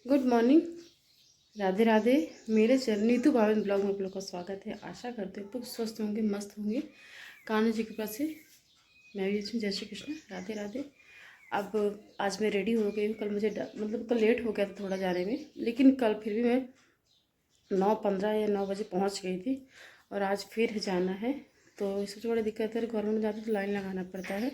Good morning, Radhe Radhe. मेरे channel Neetu भावन blog में आप लोग का स्वागत है। आशा करते हैं लोग स्वस्थ होंगे, मस्त होंगे। कान्हा जी के पास से मैं भी अच्छी। जय श्री कृष्ण, राधे राधे। अब आज मैं रेडी हो गई हूँ। कल मुझे कल लेट हो गया था थोड़ा जाने में, लेकिन कल फिर भी मैं 9:15 या 9 बजे पहुँच गई थी। और आज फिर जाना है, तो सबसे बड़ी दिक्कत है गवर्नमेंट में जाते तो लाइन लगाना पड़ता है।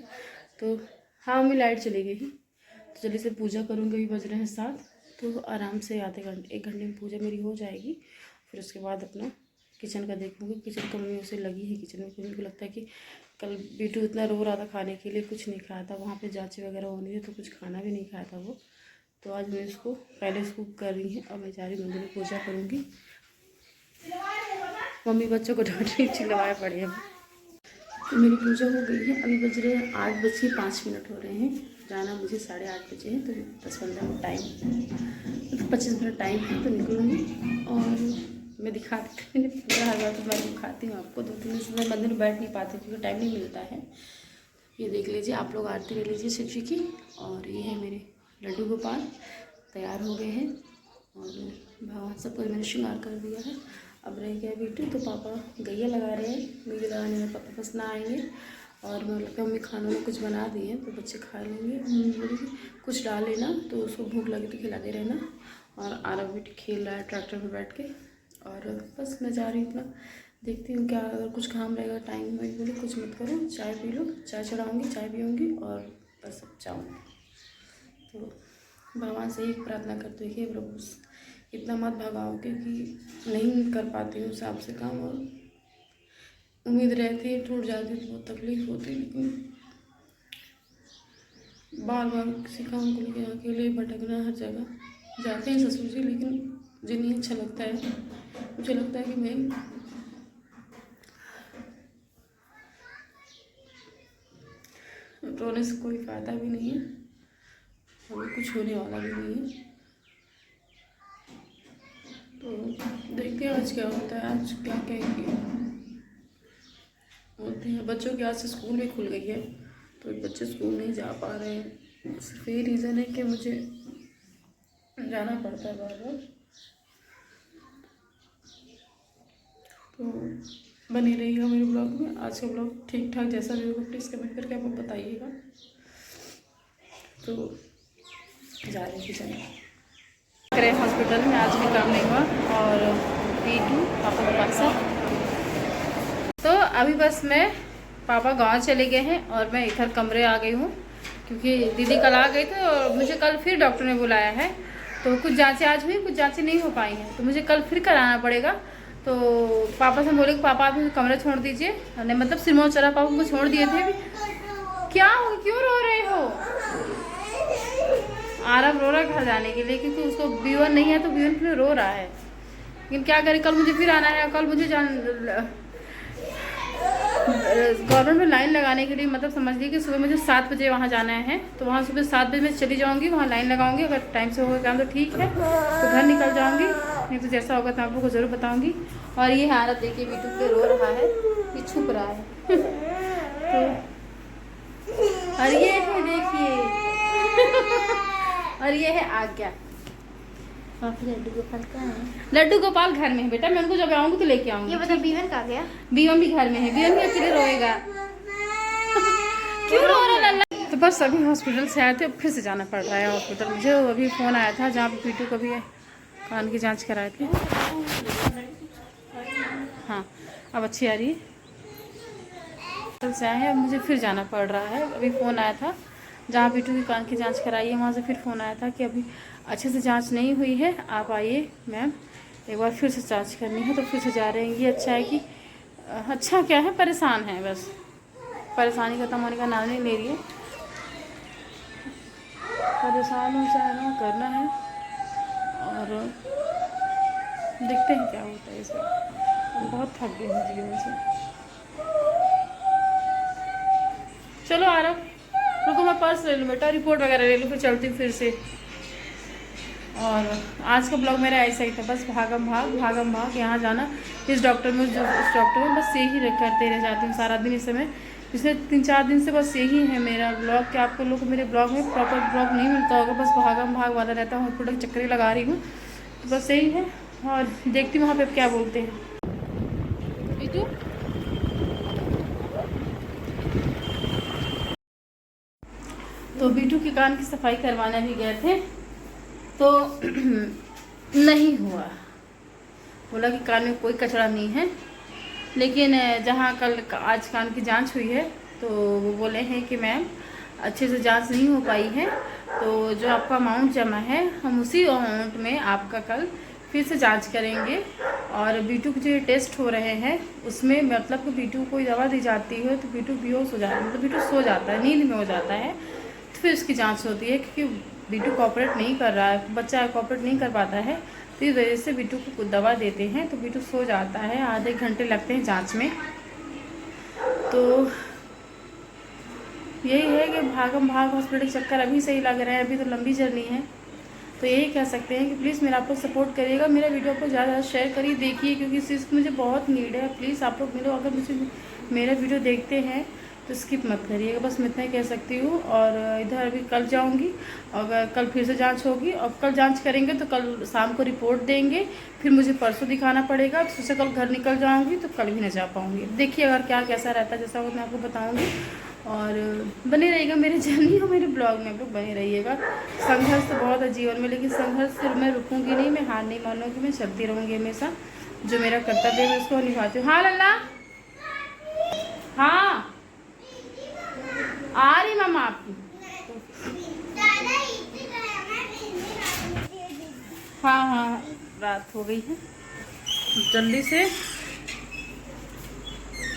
तो हाँ, मम्मी लाइट चली गई है, तो जल्दी से पूजा करूँगी। अभी बज रहे हैं 7, तो आराम से आधे घंटे 1 घंटे में पूजा मेरी हो जाएगी। फिर उसके बाद अपना किचन का देखूँगी। किचन का मम्मी उसे लगी है किचन में, क्योंकि उनको लगता है कि कल बीटू इतना रो रहा था खाने के लिए, कुछ नहीं खाया था। वहाँ पे जाँच वगैरह होनी है, तो कुछ खाना भी नहीं खाया था वो। तो आज मैं इसको पहले इसको कर रही है और मैं जा रही मंदिर में पूजा करूँगी। मम्मी बच्चों को डांट रही, चिल्लाए पड़े हैं। तो मेरी पूजा हो गई है। अभी बज रहे हैं 8:05 हो रहे हैं। जाना मुझे 8:30 बजे है, तो 10-15 मिनट टाइम, मतलब 25 मिनट टाइम है, तो निकलूँगी। और मैं दिखाती, मैंने पूरा हर बार तो मैं दिखाती हूँ आपको। 2-3 दिन से मैं मंदिर में बैठ नहीं पाती क्योंकि टाइम नहीं मिलता है। ये देख लीजिए, आप लोग आरती ले लीजिए शिव जी की। और ये है मेरे लड्डू गोपाल, तैयार हो गए हैं और भगवान सबको मैंने श्रृंगार कर दिया है। अब रह गया बीटू, तो पापा गैया लगा रहे हैं। मुझे लगाने में पापा बस ना आएंगे। और मैं लगता है मम्मी खाना में कुछ बना दी है, तो बच्चे खा लेंगे। मम्मी बोली कुछ डाल लेना, तो उसको भूख लगी तो खिलाते रहना। और आरव भी खेल रहा है ट्रैक्टर पर बैठ के। और बस मैं जा रही हूँ अपना, देखती हूँ क्या अगर कुछ काम रहेगा टाइम में। बोली कुछ मत करो, चाय पी लो। चाय चढ़ाऊँगी, चाय पीऊँगी और बस अब जाऊँगी। तो भगवान से ही प्रार्थना करते हैं कि प्रभु इतना मत भगाओ, क्योंकि नहीं कर पाती हूँ हिसाब से काम। और उम्मीद रहती है, टूट जाती है तो बहुत तकलीफ होती है। लेकिन बार बार किसी काम को लेकर अकेले भटकना, हर जगह जाते हैं ससुर जी, लेकिन मुझे नहीं अच्छा लगता है। मुझे लगता है कि मैं रोने से कोई फ़ायदा भी नहीं है, और कुछ होने वाला भी नहीं है। तो देखते हैं आज क्या होता है, आज क्या कहेंगे होते हैं। बच्चों की आज से स्कूल भी खुल गई है, तो बच्चे स्कूल नहीं जा पा रहे हैं। सिर्फ यही रीज़न है कि मुझे जाना पड़ता है बार बार। तो बनी रहिएगा मेरे ब्लॉग में। आज का ब्लॉग ठीक ठाक जैसा भी होगा प्लीज़ कमेंट करके आप बताइएगा। तो जा रहे किचन करें हॉस्पिटल में, आज भी काम नहीं हुआ। और बीटू पापा के पास है। तो अभी बस मैं पापा गांव चले गए हैं और मैं इधर कमरे आ गई हूँ, क्योंकि दीदी कल आ गई थी और मुझे कल फिर डॉक्टर ने बुलाया है। तो कुछ जांचें आज हुई, कुछ जांचें नहीं हो पाई हैं, तो मुझे कल फिर कराना पड़ेगा। तो पापा से बोले कि पापा आप मुझे कमरे छोड़ दीजिए, नहीं मतलब सिरमौर चला पापा को छोड़ दिए थे। क्या हो, क्यों रो रहे हो? आरव रो रहा है घर जाने के लिए, क्योंकि उसको B1 नहीं है, तो B1 के लिए रो रहा है। लेकिन क्या करें, कल मुझे फिर आना है। कल मुझे गवर्नमेंट में लाइन लगाने के लिए, मतलब समझ लीजिए कि सुबह मुझे 7 बजे वहाँ जाना है। तो वहाँ सुबह 7 बजे मैं चली जाऊँगी, वहाँ लाइन लगाऊंगी। अगर टाइम से होगा काम तो ठीक है, तो घर निकल जाऊँगी, नहीं तो जैसा होगा तो आप लोग को ज़रूर बताऊँगी। और ये हालत देखिए, बीटू पे रो रहा है, ये छुप रहा है। तो और ये है देखिए और ये है आज्ञा। लड्डू गोपाल कहाँ है? लड्डू गोपाल घर में है बेटा, मैं उनको जब आऊँगी तो लेके आऊँगी। ये बता B1 कहाँ गया? B1 भी घर में है। B1 भी अकेले रोएगा। क्यों रो रहा लल्ला? तो बस अभी हॉस्पिटल से आए थे, फिर से जाना पड़ रहा है हॉस्पिटल। मुझे अभी फ़ोन आया था जहाँ पे बीटू को भी कान की जाँच कराए थे। हाँ, अब अच्छी आ रही है। हॉस्पिटल से आए हैं, मुझे फिर जाना पड़ रहा है। अभी फ़ोन आया था जहाँ बीटू की कान की जांच कराई है, वहाँ से फिर फ़ोन आया था कि अभी अच्छे से जांच नहीं हुई है, आप आइए मैम, एक बार फिर से जांच करनी है। तो फिर से जा रहे हैं। ये अच्छा है कि अच्छा क्या है, परेशान है, बस परेशानी खत्म होने का नाम नहीं ले रही है। परेशान हो जाना करना है, और देखते हैं क्या होता है इसमें। बहुत थक गई हूँ जीवन से। चलो आरव, रुको मैं पर्स ले लूँ बेटा, रिपोर्ट वगैरह ले लूँ, फिर चलती हूँ फिर से। और आज का ब्लॉग मेरा ऐसा ही था, बस भागम भाग यहाँ जाना, इस डॉक्टर में, बस यही करते रह जाती हूँ सारा दिन। इस समय पिछले 3-4 दिन से बस यही है मेरा ब्लॉग, कि आपको लोग को मेरे ब्लॉग में प्रॉपर ब्लॉग नहीं मिलता होगा, बस भागम भाग वाला रहता है, हॉस्पिटल के चक्कर लगा रही हूँ, तो बस यही है। और देखती हूँ वहाँ पे क्या बोलते हैं। तो बीटू के कान की सफाई करवाने भी गए थे, तो नहीं हुआ। बोला कि कान में कोई कचरा नहीं है, लेकिन जहाँ कल आज कान की जांच हुई है तो वो बोले हैं कि मैम अच्छे से जांच नहीं हो पाई है, तो जो आपका अमाउंट जमा है हम उसी अमाउंट में आपका कल फिर से जांच करेंगे। और बीटू के जो टेस्ट हो रहे हैं उसमें मतलब कि बीटू को दवा दी जाती है तो बीटू बेहोश हो जाता है, मतलब बीटू सो जाता है, नींद में हो जाता है, तो फिर उसकी जाँच होती है। क्योंकि बीटू कोऑपरेट नहीं कर रहा है, बच्चा कोऑपरेट नहीं कर पाता है, तो इस वजह से बीटू को दवा देते हैं तो बीटू सो जाता है। आधे घंटे लगते हैं जांच में। तो यही है कि भागम भाग हॉस्पिटल चक्कर अभी सही लग रहा है, अभी तो लंबी जर्नी है। तो यही कह सकते हैं कि प्लीज़ मेरा आप लोग सपोर्ट करिएगा, मेरा वीडियो आपको ज़्यादा शेयर करिए, देखिए, क्योंकि इस चीज़ की मुझे बहुत नीड है। प्लीज़ आप लोग मेरे अगर मुझे मेरा वीडियो देखते हैं तो स्किप मत करिएगा, बस मैं इतना ही कह सकती हूँ। और इधर अभी कल जाऊँगी, अगर कल फिर से जांच होगी, और कल जांच करेंगे तो कल शाम को रिपोर्ट देंगे, फिर मुझे परसों दिखाना पड़ेगा, तो उससे कल घर निकल जाऊँगी, तो कल भी ना जा पाऊँगी। देखिए अगर क्या कैसा रहता है, जैसा वो मैं आपको बताऊँगी। और बने रहिएगा मेरे जर्नी और मेरे ब्लॉग में, आप लोग बने रहिएगा। संघर्ष तो बहुत है जीवन में, लेकिन संघर्ष से मैं रुकूँगी नहीं, मैं हार नहीं मानूँगी, मैं चलती रहूँगी हमेशा। जो मेरा कर्तव्य है मैं उसको निभाती हूँ। हाँ लल्ला, हाँ आ रही मामा आपकी। हाँ हाँ रात हो गई है, जल्दी से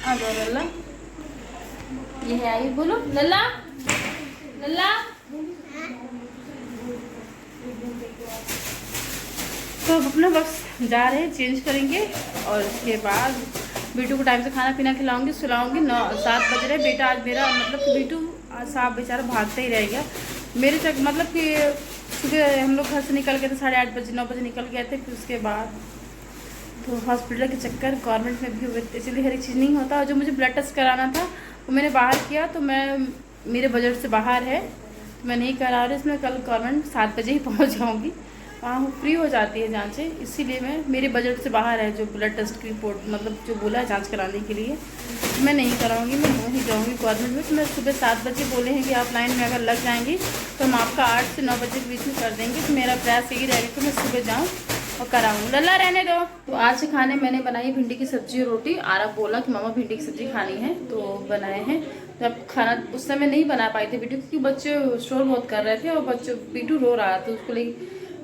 आ जाओ लल्ला। ये है आई, बोलो लल्ला लल्ला। तो अब अपना बस जा रहे हैं, चेंज करेंगे और उसके बाद बीटू को टाइम से खाना पीना खिलाऊंगी, सुलाऊंगी। 7 बज रहे, बेटा आज मेरा मतलब कि बीटू आज साहब बेचारा भागता ही रह गया मेरे तक, मतलब कि सुबह हम लोग घर से निकल गए थे 8:30 बजे, 9 बजे निकल गए थे, फिर उसके बाद तो हॉस्पिटल के चक्कर गवर्नमेंट में भी हुए, इसलिए हर एक चीज़ नहीं होता। और जो मुझे ब्लड टेस्ट कराना था वो मैंने बाहर किया, तो मैं मेरे बजट से बाहर है, तो मैं नहीं करा रही। इसमें कल गवर्नमेंट 7 बजे ही पहुँच जाऊँगी, वहाँ फ्री हो जाती है जांचें, इसीलिए मैं मेरे बजट से बाहर है जो ब्लड टेस्ट की रिपोर्ट, मतलब जो बोला है जांच कराने के लिए, मैं नहीं कराऊंगी, मैं वहीं जाऊंगी गवर्नमेंट में। तो मैं सुबह 7 बजे बोले हैं कि आप लाइन में अगर लग जाएंगी तो हम आपका 8 से 9 बजे के बीच में कर देंगे। तो मेरा प्रयास यही रहेगा कि मैं सुबह जाऊँ और कराऊँ। लल्ला रहने दो। तो आज के खाने मैंने बनाई भिंडी की सब्जी और रोटी। आरब बोला कि मामा भिंडी की सब्जी खानी है, तो बनाए हैं। तो अब खाना उस समय नहीं बना पाई थी बीटू, क्योंकि बच्चे शोर बहुत कर रहे थे और बच्चे बीटू रो रहा था, उसको ले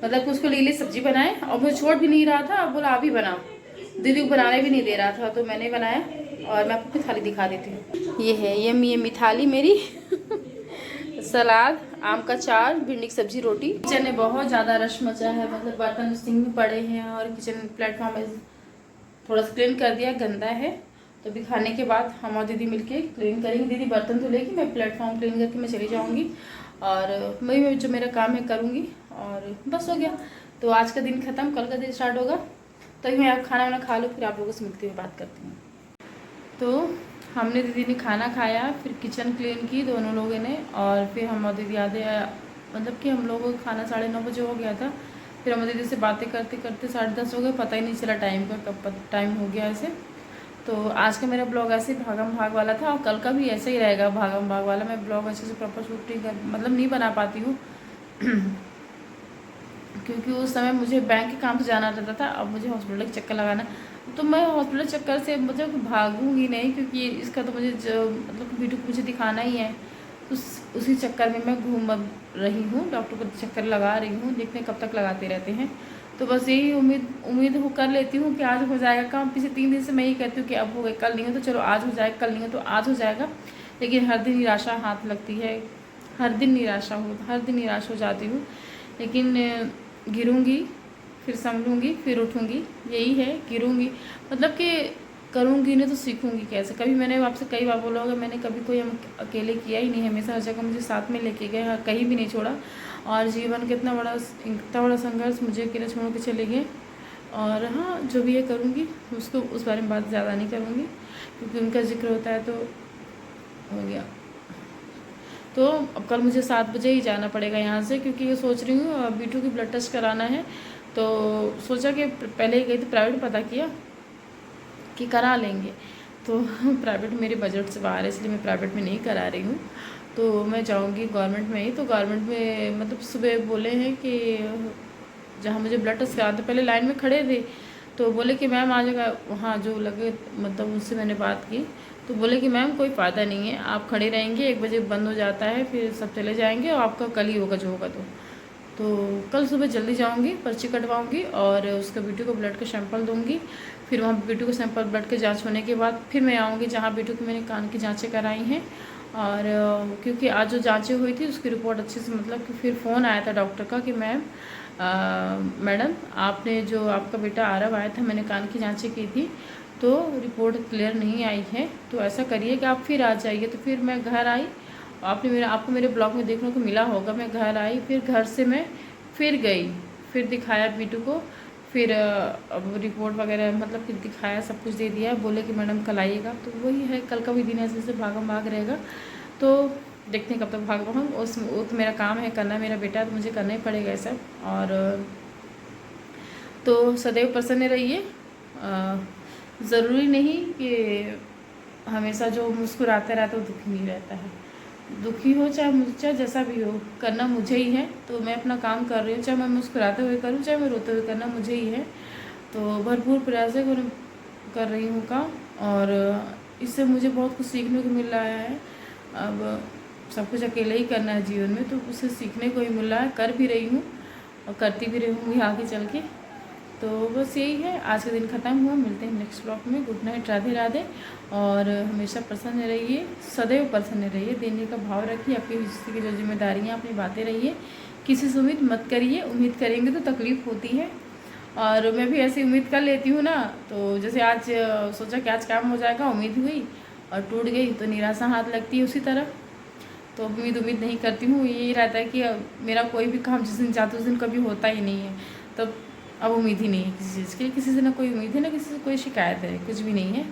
मतलब कि उसको लीली सब्जी बनाए, और वो छोड़ भी नहीं रहा था। अब बोला आप ही बनाओ, दीदी को बनाने भी नहीं दे रहा था, तो मैंने बनाया। और मैं आपको थाली दिखा देती हूँ, ये है ये मिठाली मेरी सलाद, आम का चार, भिंडी की सब्जी, रोटी। किचन में बहुत ज़्यादा रश मचा है, मतलब बर्तन सिंक में पड़े हैं और किचन प्लेटफॉर्म में थोड़ा सा क्लीन कर दिया, गंदा है। तो अभी खाने के बाद हम और दीदी मिलके क्लीन करेंगे। दीदी बर्तन धुलेगी, मैं प्लेटफॉर्म क्लीन करके मैं चली जाऊँगी, और मैं जो मेरा काम है करूँगी, और बस हो गया। तो आज का दिन ख़त्म, कल का दिन स्टार्ट होगा। तो मैं आप खाना वाना खा लो, फिर आप लोगों से मिलती हुई बात करती हूँ। तो हमने दीदी ने खाना खाया, फिर किचन क्लीन की दोनों लोगों ने, और फिर हम और दीदी आधे मतलब कि हम लोगों का खाना 9:30 बजे हो गया था। फिर हम दीदी से बातें करते करते 10:30 हो गए, पता ही नहीं चला टाइम का, कब टाइम हो गया ऐसे। तो आज का मेरा ब्लॉग ऐसे भागम भाग वाला था, और कल का भी ऐसे ही रहेगा भागम भाग वाला। मैं ब्लॉग अच्छे से प्रॉपर शूट नहीं मतलब नहीं बना पाती हूँ क्योंकि उस समय मुझे बैंक के काम से जाना रहता था, अब मुझे हॉस्पिटल के चक्कर लगाना। तो मैं हॉस्पिटल चक्कर से मतलब भागूंगी नहीं, क्योंकि इसका तो मुझे मतलब वीडियो को मुझे दिखाना ही है। उसी चक्कर में मैं घूम रही हूँ, डॉक्टर को चक्कर लगा रही हूँ, देखते कब तक लगाते रहते हैं। तो बस यही उम्मीद हो कर लेती हूँ कि आज हो जाएगा काम। पिछले 3 दिन से मैं यही कहती हूँ कि अब हो गए, कल नहीं हो तो चलो आज हो जाएगा, कल नहीं हो तो आज हो जाएगा। लेकिन हर दिन निराशा हाथ लगती है, हर दिन निराश हो जाती हूँ। लेकिन गिरूँगी, फिर संभलूँगी, फिर उठूँगी, यही है। गिरूँगी मतलब कि करूँगी नहीं तो सीखूँगी कैसे। कभी मैंने आपसे कई बार बोला होगा, मैंने कभी कोई अकेले किया ही नहीं, हमेशा हर जगह मुझे साथ में लेके गए, कहीं भी नहीं छोड़ा। और जीवन का इतना बड़ा संघर्ष मुझे अकेले छोड़ के चले गए। और हाँ, जो भी ये करूँगी उसको उस बारे में बात ज़्यादा नहीं करूँगी, क्योंकि उनका जिक्र होता है तो हो गया। तो अब कल मुझे 7 बजे ही जाना पड़ेगा यहाँ से, क्योंकि ये सोच रही हूँ बीटू की ब्लड टेस्ट कराना है। तो सोचा कि पहले ही गई थी प्राइवेट, पता किया कि करा लेंगे, तो प्राइवेट मेरे बजट से बाहर है, इसलिए मैं प्राइवेट में नहीं करा रही हूँ। तो मैं जाऊँगी गवर्नमेंट में ही। तो गवर्नमेंट में मतलब सुबह बोले हैं कि जहाँ मुझे ब्लड टेस्ट कराते, पहले लाइन में खड़े थे तो बोले कि मैम आ जाएगा, वहाँ जो लगे मतलब उनसे मैंने बात की तो बोले कि मैम कोई फ़ायदा नहीं है, आप खड़े रहेंगे, 1 बजे बंद हो जाता है, फिर सब चले जाएंगे और आपका कल ही होगा जो होगा। तो कल सुबह जल्दी जाऊंगी, पर्ची कटवाऊंगी और उसका बीटू को ब्लड का सैंपल दूंगी। फिर वहाँ बीटू को सैंपल ब्लड के जांच होने के बाद फिर मैं आऊँगी जहाँ बीटू की मैंने कान की जाँचें कराई हैं। और क्योंकि आज जो जांचें हुई थी उसकी रिपोर्ट अच्छे से, मतलब कि फिर फ़ोन आया था डॉक्टर का कि मैडम आपने जो आपका बेटा आरव आया था, मैंने कान की जाँचें की थी तो रिपोर्ट क्लियर नहीं आई है, तो ऐसा करिए कि आप फिर आ जाइए। तो फिर मैं घर आई, आपको मेरे ब्लॉग में देखने को मिला होगा, मैं घर आई, फिर घर से मैं फिर गई, फिर दिखाया बीटू को, फिर अब रिपोर्ट वगैरह मतलब कि दिखाया, सब कुछ दे दिया, बोले कि मैडम कल आइएगा। तो वही है, कल का भी दिन ऐसे ऐसे भागम भाग रहेगा, तो देखते हैं कब तक भाग पाऊँ। वो तो मेरा काम है करना, मेरा बेटा तो मुझे करना ही पड़ेगा ये सब। और तो सदैव प्रसन्न रहिए। ज़रूरी नहीं कि हमेशा जो मुस्कुराते रहता है वो दुखी नहीं रहता है, दुखी हो चाहे जैसा भी हो, करना मुझे ही है। तो मैं अपना काम कर रही हूँ, चाहे मैं मुस्कुराते हुए करूँ चाहे मैं रोते हुए, करना मुझे ही है। तो भरपूर प्रयास कर रही हूँ काम, और इससे मुझे बहुत कुछ सीखने को मिल रहा है। अब सब कुछ अकेले ही करना है जीवन में, तो उससे सीखने को ही मिल रहा है, कर भी रही हूँ और करती भी रहूँगी आगे चल के। तो बस यही है, आज का दिन ख़त्म हुआ, मिलते हैं नेक्स्ट ब्लॉग में। Good night, Radhe Radhe. और हमेशा प्रसन्न रहिए, सदैव प्रसन्न रहिए, देने का भाव रखिए, आपकी हिस्से की जो जिम्मेदारियाँ अपनी बातें रहिए, किसी से उम्मीद मत करिए, उम्मीद करेंगे तो तकलीफ़ होती है। और मैं भी ऐसी उम्मीद कर लेती हूँ ना, तो जैसे आज सोचा कि आज काम हो जाएगा, उम्मीद हुई और टूट गई तो निराशा हाथ लगती है उसी तरह। तो उम्मीद नहीं करती हूँ, यही रहता है कि मेरा कोई भी काम जिस दिन चाहती हूँ उस दिन कभी होता ही नहीं है। तब अब उम्मीद ही नहीं है किसी चीज़ की, किसी से ना कोई उम्मीद है, ना किसी से कोई शिकायत है, कुछ भी नहीं है।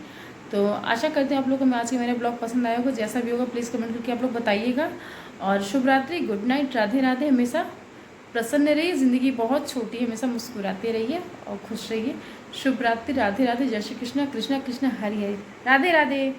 तो आशा करते हैं आप लोगों को मैं आज के मेरे ब्लॉग पसंद आया होगा, जैसा भी होगा प्लीज़ कमेंट करके आप लोग बताइएगा। और शुभ रात्रि, गुड नाइट, राधे राधे। हमेशा प्रसन्न रहिए, ज़िंदगी बहुत छोटी है, हमेशा मुस्कुराते रहिए और खुश रहिए। शुभ रात्रि, राधे राधे, जय श्री कृष्णा, कृष्णा कृष्णा हरि हरि, राधे राधे।